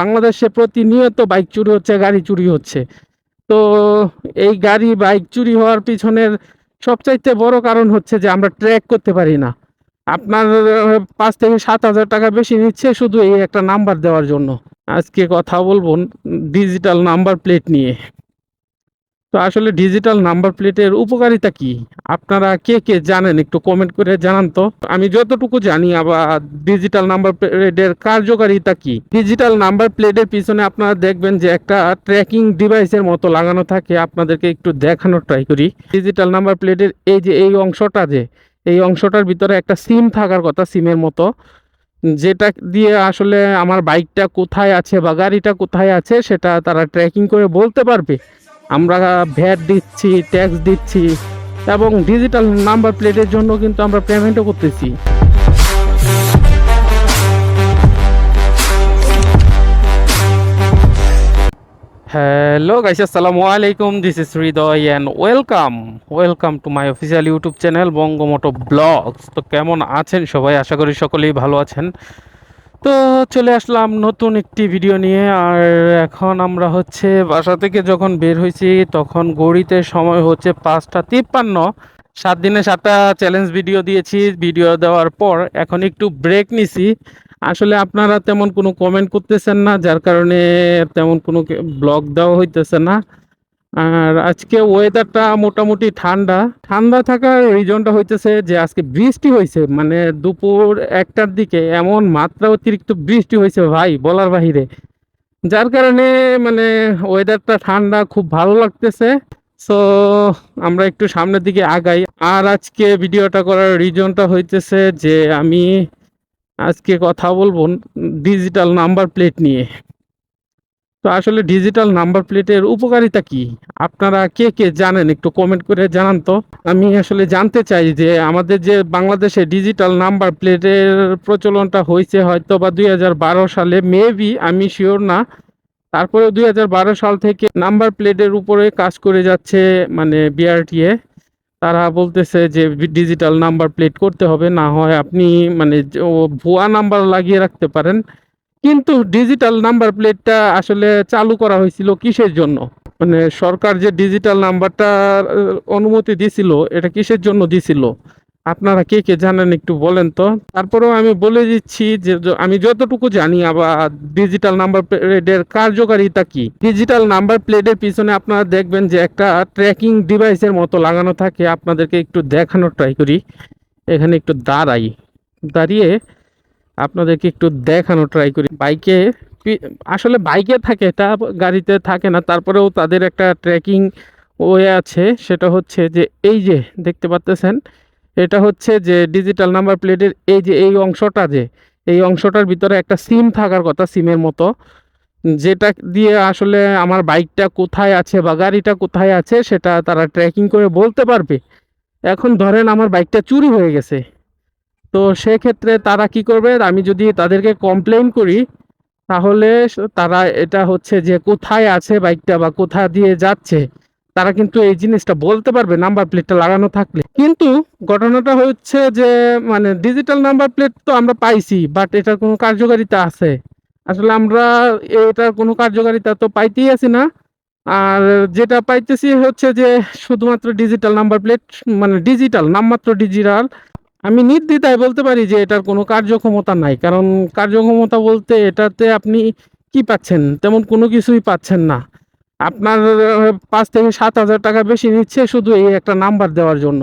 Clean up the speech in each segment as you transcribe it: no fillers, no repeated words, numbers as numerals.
বাংলাদেশে প্রতিনিয়ত বাইক চুরি হচ্ছে, গাড়ি চুরি হচ্ছে। তো এই গাড়ি বাইক চুরি হওয়ার পিছনের সবচাইতে বড় কারণ হচ্ছে যে আমরা ট্র্যাক করতে পারি না। আপনার ৫ থেকে ৭,০০০ টাকা বেশি নিচ্ছে শুধু এই একটা নাম্বার দেওয়ার জন্য। আজকে কথা বলবো ডিজিটাল নাম্বার প্লেট নিয়ে। তো আসলে ডিজিটাল নাম্বার প্লেটের উপকারিতা কি? আপনারা কে জানেন একটু কমেন্ট করে জানান তো। আমি যতটুকু জানি আবার ডিজিটাল নাম্বার প্লেটের কার্যকারিতা কি? ডিজিটাল নাম্বার প্লেটের পিছনে আপনারা দেখবেন যে একটা ট্র্যাকিং ডিভাইসের মতো লাগানো থাকে। আপনাদেরকে একটু দেখানোর ট্রাই করি। ডিজিটাল নাম্বার প্লেটের এই যে এই অংশটা এই অংশটার ভিতরে একটা সিম থাকার কথা, সিমের মতো। যেটা দিয়ে আসলে আমার বাইকটা কোথায় আছে বা গাড়িটা কোথায় আছে সেটা তারা ট্র্যাকিং করে বলতে পারবে। আমরা ভ্যাট দিচ্ছি, ট্যাক্স দিচ্ছি এবং ডিজিটাল নাম্বার প্লেটের জন্য কিন্তু আমরা পেমেন্টও করতেছি। হ্যালো গাইস, আসসালামু আলাইকুম। This is Hriday and welcome to my official YouTube channel Bongomoto vlogs. তো কেমন আছেন সবাই? আশা করি সকলেই ভালো আছেন। তো চলে আসলাম নতুন একটি ভিডিও নিয়ে। আর এখন আমরা হচ্ছে বাসা থেকে যখন বের হয়েছি তখন ঘড়িতে সময় হচ্ছে ৫টা ৫৩। ৭ দিনে ৭টা চ্যালেঞ্জ ভিডিও দিয়েছি। ভিডিও দেওয়ার পর এখন একটু ব্রেক নিছি। আসলে আপনারা তেমন কোনো কমেন্ট করতেছেন না, যার কারণে তেমন কোনো ব্লগ দেওয়া হইতেছে না। আর আজকে ওয়েদারটা মোটামুটি ঠান্ডা ঠান্ডা থাকার রিজনটা হইতেছে যে আজকে বৃষ্টি হয়েছে, মানে দুপুর ১টার দিকে এমন মাত্রা অতিরিক্ত বৃষ্টি হয়েছে ভাই, বলার বাহিরে। যার কারণে মানে ওয়েদারটা ঠান্ডা, খুব ভালো লাগতেছে। সো আমরা একটু সামনের দিকে আগাই। আর আজকে ভিডিওটা করার রিজনটা হইতেছে যে আমি আজকে কথা বলবো ডিজিটাল নাম্বার প্লেট নিয়ে। তো আসলে ডিজিটাল নাম্বার প্লেটের উপকারিতা কি? আপনারা কে জানেন একটু কমেন্ট করে জানান তো। আমি আসলে জানতে চাই যে আমাদের যে বাংলাদেশে ডিজিটাল নাম্বার প্লেটের প্রচলনটা হয়েছে হয়তো বা ২০১২ সালে, মেবি, আমি শিওর না। তারপরে ২০১২ সাল থেকে নাম্বার প্লেটের উপরে কাজ করে যাচ্ছে মানে বিআরটিএ। তারা বলতেছে যে ডিজিটাল নাম্বার প্লেট করতে হবে, না হয় আপনি মানে ভুয়া নাম্বার লাগিয়ে রাখতে পারেন। কিন্তু ডিজিটাল নাম্বার প্লেটটা আসলে চালু করা হয়েছিল কিসের জন্য? মানে সরকার যে ডিজিটাল নাম্বারটা অনুমতি দিছিল, এটা কিসের জন্য দিছিল? আপনারা কে জানেন একটু বলেন তো। তারপরেও আমি বলে দিচ্ছি যে আমি যতটুকু জানি আবার ডিজিটাল নাম্বার প্লেটের কার্যকারিতা কি। ডিজিটাল নাম্বার প্লেটের পিছনে আপনারা দেখবেন যে একটা ট্র্যাকিং ডিভাইসের মতো লাগানো থাকে। আপনাদেরকে একটু দেখানোর ট্রাই করি। এখানে একটু দাঁড়িয়ে আপনাদেরকে একটু দেখানো ট্রাই করি। আসলে বাইকে থাকে, এটা গাড়িতে থাকে না। তারপরেও তাদের একটা ট্র্যাকিং ওয়ে আছে, সেটা হচ্ছে যে এই যে দেখতে পাচ্ছেন, এটা হচ্ছে যে ডিজিটাল নাম্বার প্লেটের এই যে এই অংশটা, এই অংশটার ভিতরে একটা সিম থাকার কথা, সিমের মতো। যেটা দিয়ে আসলে আমার বাইকটা কোথায় আছে বা গাড়িটা কোথায় আছে সেটা তারা ট্র্যাকিং করে বলতে পারবে। এখন ধরেন আমার বাইকটা চুরি হয়ে গেছে, তো সেক্ষেত্রে তারা কি করবে? আমি যদি তাদেরকে কমপ্লেন করি তাহলে তারা এটা হচ্ছে যে কোথায় আছে বাইকটা বা কোথা দিয়ে যাচ্ছে, তারা কিন্তু এই জিনিসটা বলতে পারবে নাম্বার প্লেটটা লাগানো থাকলে। কিন্তু ঘটনাটা হচ্ছে যে মানে ডিজিটাল নাম্বার প্লেট তো আমরা পাইছি, বাট এটার কোনো কার্যকারিতা আছে? আসলে আমরা এটার কোনো কার্যকারিতা তো পাইতেই আছি না। আর যেটা পাইতেছি হচ্ছে যে শুধুমাত্র ডিজিটাল নাম্বার প্লেট, মানে ডিজিটাল, নামমাত্র ডিজিটাল। আমি নির্দ্বিধায় বলতে পারি যে এটার কোনো কার্যক্ষমতা নাই। কারণ কার্যক্ষমতা বলতে এটাতে আপনি কি পাচ্ছেন? তেমন কোনো কিছুই পাচ্ছেন না। আপনার ৫ থেকে ৭,০০০ টাকা বেশি নিচ্ছে শুধু এই একটা নাম্বার দেওয়ার জন্য।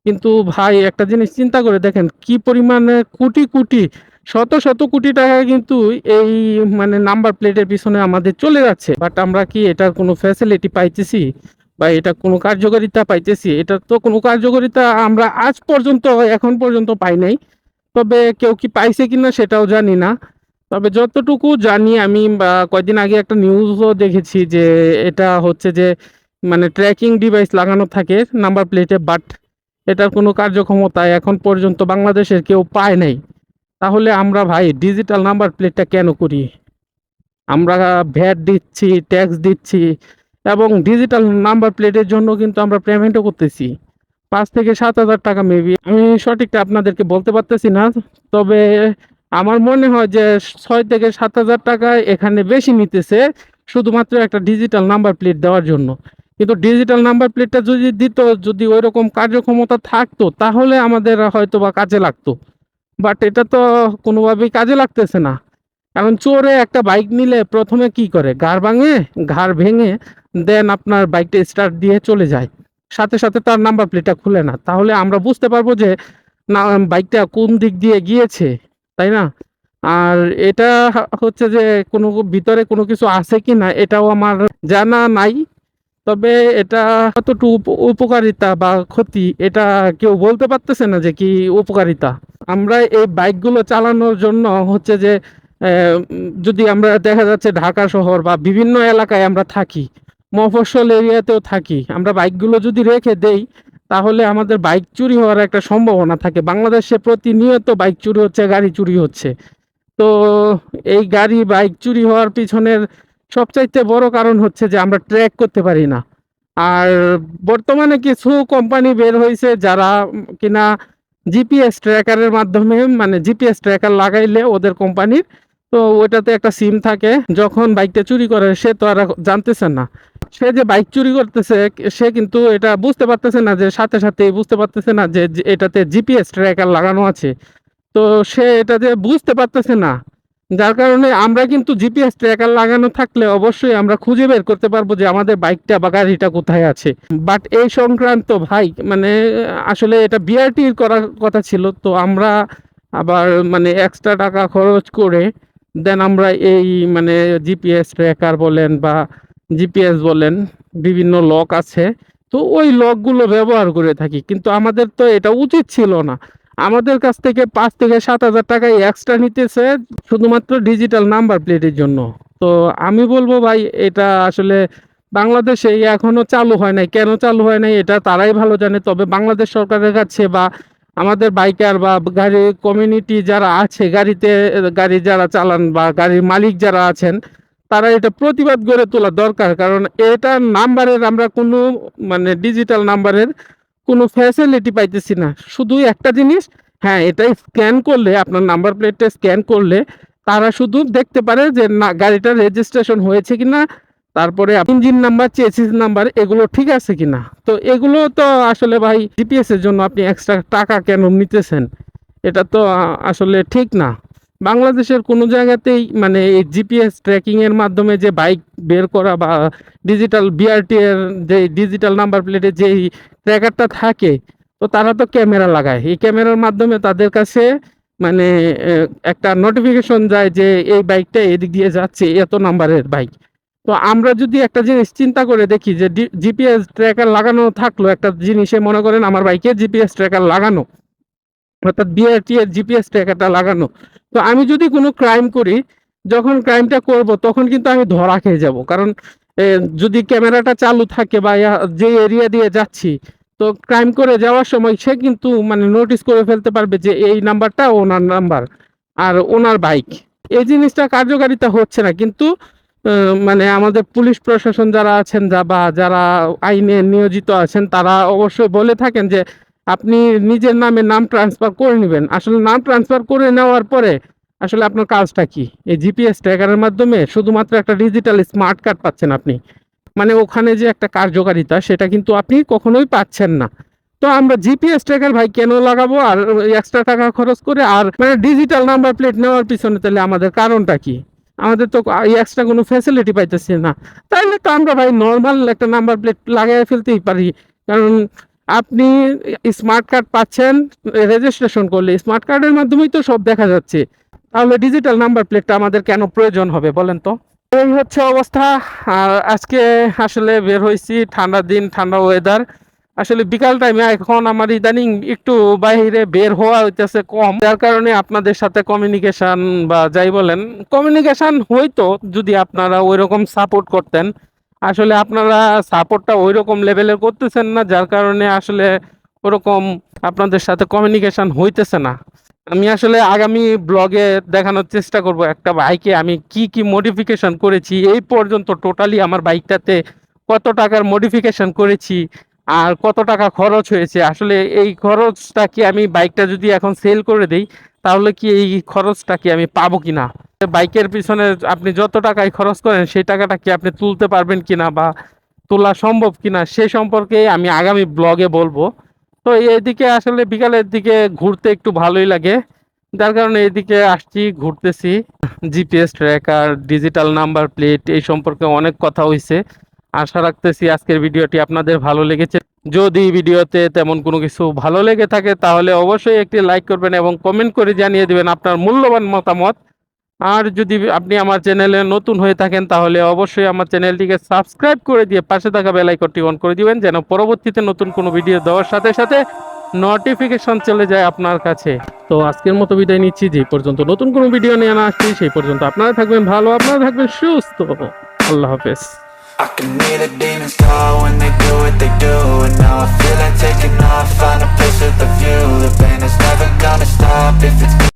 কিন্তু ভাই একটা জিনিস চিন্তা করে দেখেন কি পরিমাণে কোটি, শত কোটি টাকা কিন্তু এই মানে নাম্বার প্লেটের পিছনে আমাদের চলে যাচ্ছে। বাট আমরা কি এটার কোনো ফ্যাসিলিটি পাইতেছি বা এটা কোনো কার্যকারিতা পাইতেছি? এটার তো কোনো কার্যকারিতা আমরা আজ পর্যন্ত, এখন পর্যন্ত পাই নাই। তবে কেউ কি পাইছে কিনা সেটাও জানি না। তবে যতটুকু জানি আমি, বা কয়েকদিন আগে একটা নিউজও দেখেছি যে এটা হচ্ছে যে মানে ট্র্যাকিং ডিভাইস লাগানো থাকে নাম্বার প্লেটে, বাট এটার কোনো কার্যক্ষমতা এখন পর্যন্ত বাংলাদেশের কেউ পায় নাই। তাহলে আমরা ভাই ডিজিটাল নাম্বার প্লেটটা কেন করি? আমরা ভ্যাট দিচ্ছি, ট্যাক্স দিচ্ছি এবং ডিজিটাল নাম্বার প্লেটের জন্য কিন্তু আমরা পেমেন্টও করতেছি ৫ থেকে ৭,০০০ টাকা মেবি। আমি সঠিকটা আপনাদেরকে বলতে পারতেছি না। তবে আমার মনে হয় যে 6 থেকে 7 হাজার টাকা এখানে বেশি নিতেছে, শুধুমাত্র একটা ডিজিটাল নাম্বার প্লেট দেওয়ার জন্য। কিন্তু ডিজিটাল নাম্বার প্লেটটা যদি দিত, যদি ওই রকম কার্যক্ষমতা থাকতো, তাহলে আমাদের হয়তো বা কাজে লাগতো। বাট এটা তো কোনোভাবেই কাজে লাগতেছে না। কারণ চোরে একটা বাইক নিলে প্রথমে কি করে, ঘাড় ভেঙে দেন আপনার বাইকটা স্টার্ট দিয়ে চলে যায়, সাথে সাথে তার নাম্বার প্লেটটা খুলে না। তাহলে আমরা বুঝতে পারবো যে না, বাইকটা কোন দিক দিয়ে গিয়েছে, তাই না? আর এটা হচ্ছে যে কোনো ভিতরে কোনো কিছু আছে কি না এটাও আমার জানা নাই। তবে এটা কতটুকু উপকারিতা বা ক্ষতি এটা কেউ বলতে পারতেছে না যে কি উপকারিতা। আমরা এই বাইকগুলো চালানোর জন্য হচ্ছে যে যদি আমরা দেখা যাচ্ছে ঢাকা শহর বা বিভিন্ন এলাকায় আমরা থাকি, মফস্বল এরিয়াতেও থাকি, আমরা বাইকগুলো যদি রেখে দেই, তাহলে আমাদের বাইক চুরি হওয়ার একটা সম্ভাবনা থাকে। বাংলাদেশে প্রতিনিয়ত বাইক চুরি হচ্ছে, গাড়ি চুরি হচ্ছে। তো এই গাড়ি বাইক চুরি হওয়ার পিছনের সবচাইতে বড় কারণ হচ্ছে যে আমরা ট্র্যাক করতে পারি না। আর বর্তমানে কিছু কোম্পানি বের হয়েছে যারা কিনা জিপিএস ট্র্যাকারের মাধ্যমে, মানে জিপিএস ট্র্যাকার লাগাইলে ওদের কোম্পানির, তো ওইটাতে একটা সিম থাকে, যখন বাইকটা চুরি করে সে তো আর জানতেছে না, সে যে বাইক চুরি করতেছে সে কিন্তু এটা বুঝতে পারতেছে না, যে সাথে সাথে বুঝতে পারতেছে না যে এটাতে জিপিএস ট্র্যাকার লাগানো আছে। তো সে এটা যে বুঝতে পারতেছে না, যার কারণে আমরা কিন্তু জিপিএস ট্র্যাকার লাগানো থাকলে অবশ্যই আমরা খুঁজে বের করতে পারবো যে আমাদের বাইকটা বা গাড়িটা কোথায় আছে। বাট এই সংক্রান্ত ভাই মানে আসলে এটা বিআরটির করার কথা ছিল, তো আমরা আবার মানে এক্সট্রা টাকা খরচ করে দেন আমরা এই মানে জিপিএস ট্র্যাকার বলেন বা জিপিএস বলেন, বিভিন্ন লক আছে, তো ওই লকগুলো ব্যবহার করে থাকি। কিন্তু আমাদের তো এটা উচিত ছিল না। আমাদের কাছ থেকে 5 থেকে 7 হাজার টাকা এক্সট্রা নিতেছে শুধুমাত্র ডিজিটাল নাম্বার প্লেটের জন্য। তো আমি বলবো ভাই, এটা আসলে বাংলাদেশে এখনো চালু হয় নাই। কেন চালু হয় নাই এটা তারাই ভালো জানে। তবে বাংলাদেশ সরকারের কাছে বা আমাদের বাইকার বা গাড়ি কমিউনিটি যারা আছে, গাড়ি যারা চালান বা গাড়ির মালিক যারা আছেন, তারা এটা প্রতিবাদ গড়ে তোলা দরকার। কারণ এটা নাম্বারের আমরা কোনো মানে ডিজিটাল নাম্বারের কোনো ফ্যাসিলিটি পাইতেছি না। শুধু একটা জিনিস, হ্যাঁ, এটা স্ক্যান করলে, আপনার নাম্বার প্লেটটা স্ক্যান করলে তারা শুধু দেখতে পারে যে না গাড়িটার রেজিস্ট্রেশন হয়েছে কিনা, তারপরে ইঞ্জিন নাম্বার, চেসিস নাম্বার এগুলো ঠিক আছে কিনা। তো এগুলো তো আসলে ভাই জিপিএস এর জন্য আপনি এক্সট্রা টাকা কেন নিতেছেন? এটা তো আসলে ঠিক না। বাংলাদেশের কোনো জায়গাতেই মানে এই জিপিএস ট্র্যাকিং এর মাধ্যমে যে বাইক বের করা বা ডিজিটাল বিআরটি এর যে ডিজিটাল নাম্বার প্লেটের যে ট্র্যাকারটা থাকে, তো তারা তো ক্যামেরা লাগায়। এই ক্যামেরার মাধ্যমে তাদের কাছে মানে একটা নোটিফিকেশন যায় যে এই বাইকটা এদিক দিয়ে যাচ্ছে, এত নাম্বারের বাইক। তো আমরা যদি একটা জিনিস চিন্তা করে দেখি যে জিপিএস ট্র্যাকার লাগানো থাকলো একটা জিনিসে, মনে করেন আমার বাইকে জিপিএস ট্র্যাকার লাগানো, অর্থাৎ বিআরটি এর জিপিএস ট্র্যাকারটা লাগানো, তো আমি যদি কোনো ক্রাইম করি, যখন ক্রাইমটা করব তখন কিন্তু আমি ধরা খেয়ে যাব। কারণ যদি ক্যামেরাটা চালু থাকে বা যে এরিয়া দিয়ে যাচ্ছি, তো ক্রাইম করে যাওয়ার সময় সে কিন্তু মানে নোটিস করে ফেলতে পারবে যে এই নাম্বারটা ওনার নাম্বার আর ওনার বাইক। এই জিনিসটা কার্যকারিতা হচ্ছে না। কিন্তু মানে আমাদের পুলিশ প্রশাসন যারা আছেন বা যারা আইনে নিয়োজিত আছেন, তারা অবশ্যই বলে থাকেন যে আপনি নিজের নামে নাম ট্রান্সফার করে নেবেন। আসলে নাম ট্রান্সফার করে নেওয়ার পরে আসলে আপনার কাজটা কি? এই জিপিএস ট্র্যাকারের মাধ্যমে শুধুমাত্র একটা ডিজিটাল স্মার্ট কার্ড পাচ্ছেন আপনি। মানে ওখানে যে একটা কার্যকারিতা সেটা কিন্তু আপনি কখনোই পাচ্ছেন না। তো আমরা জিপিএস ট্র্যাকার ভাই কেন লাগাবো আর এক্সট্রা টাকা খরচ করে, আর মানে ডিজিটাল নাম্বার প্লেট নেওয়ার পিছনে তাহলে আমাদের কারণটা কি? আমাদের তো এক্সট্রা কোনো ফ্যাসিলিটি পাইতেছি না। তাইলে তো আমরা ভাই নরমাল একটা নাম্বার প্লেট লাগাই ফেলতেই পারি। কারণ আপনি স্মার্ট কার্ড পাচ্ছেন রেজিস্ট্রেশন করলে, স্মার্ট কার্ডের মাধ্যমেই তো সব দেখা যাচ্ছে। তাহলে ডিজিটাল নাম্বার প্লেটটা আমাদের কেন প্রয়োজন হবে বলেন তো? এই হচ্ছে অবস্থা। আর আজকে আসলে বের হয়েছি, ঠান্ডার দিন, ঠান্ডা ওয়েদার। আসলে বিকাল টাইমে এখন আমার ইদানিং একটু বাইরে বের হওয়া হইতেছে কম, যার কারণে আপনাদের সাথে কমিউনিকেশন বা যাই বলেন, কমিউনিকেশন হইতো যদি আপনারা ওইরকম সাপোর্ট করতেন। আসলে আপনারা সাপোর্টটা ওইরকম লেভেলের করতেছেন না, যার কারণে আসলে ওরকম আপনাদের সাথে কমিউনিকেশন হইতেছে না। আমি আসলে আগামী ব্লগে দেখানোর চেষ্টা করব একটা বাইকে আমি কি কি মডিফিকেশন করেছি এই পর্যন্ত, টোটালি আমার বাইকটাতে কত টাকার মডিফিকেশন করেছি আর কত টাকা খরচ হয়েছে। আসলে এই খরচটা কি আমি বাইকটা যদি এখন সেল করে দেই, তাহলে কি এই খরচটা কি আমি পাবো কিনা, বাইকের পিছনে আপনি যত টাকাই খরচ করেন সেই টাকাটা কি আপনি তুলতে পারবেন কিনা বা তোলা সম্ভব কিনা সে সম্পর্কে আমি আগামী ব্লগে বলবো। তো এইদিকে আসলে বিকালের দিকে ঘুরতে একটু ভালোই লাগে, যার কারণে এইদিকে আসছি, ঘুরতেছি। GPS tracker, digital number plate, এই সম্পর্কে অনেক কথা হইছে। আশা রাখতেছি আজকের ভিডিওটি আপনাদের ভালো লেগেছে। যদি ভিডিওতে তেমন কোনো কিছু ভালো লেগে থাকে তাহলে অবশ্যই একটি লাইক করবেন এবং কমেন্ট করে জানিয়ে দিবেন আপনার মূল্যবান মতামত। আর যদি আপনি আমার চ্যানেলে নতুন হয়ে থাকেন তাহলে অবশ্যই আমার চ্যানেলটিকে সাবস্ক্রাইব করে দিয়ে পাশে থাকা বেল আইকনটি অন করে দিবেন, যেন পরবর্তীতে নতুন কোনো ভিডিও দেওয়ার সাথে সাথে নোটিফিকেশন চলে যায় আপনার কাছে। তো আজকের মতো বিদায় নিচ্ছি, যে পর্যন্ত নতুন কোনো ভিডিও নিয়ে না আসছি সেই পর্যন্ত আপনারা থাকবেন ভালো, আপনারা থাকবেন সুস্থ। আল্লাহ হাফেজ। I can hear the demons call when they do what they do. And now I feel like taking off, find a place with a view. The pain is never gonna stop if it's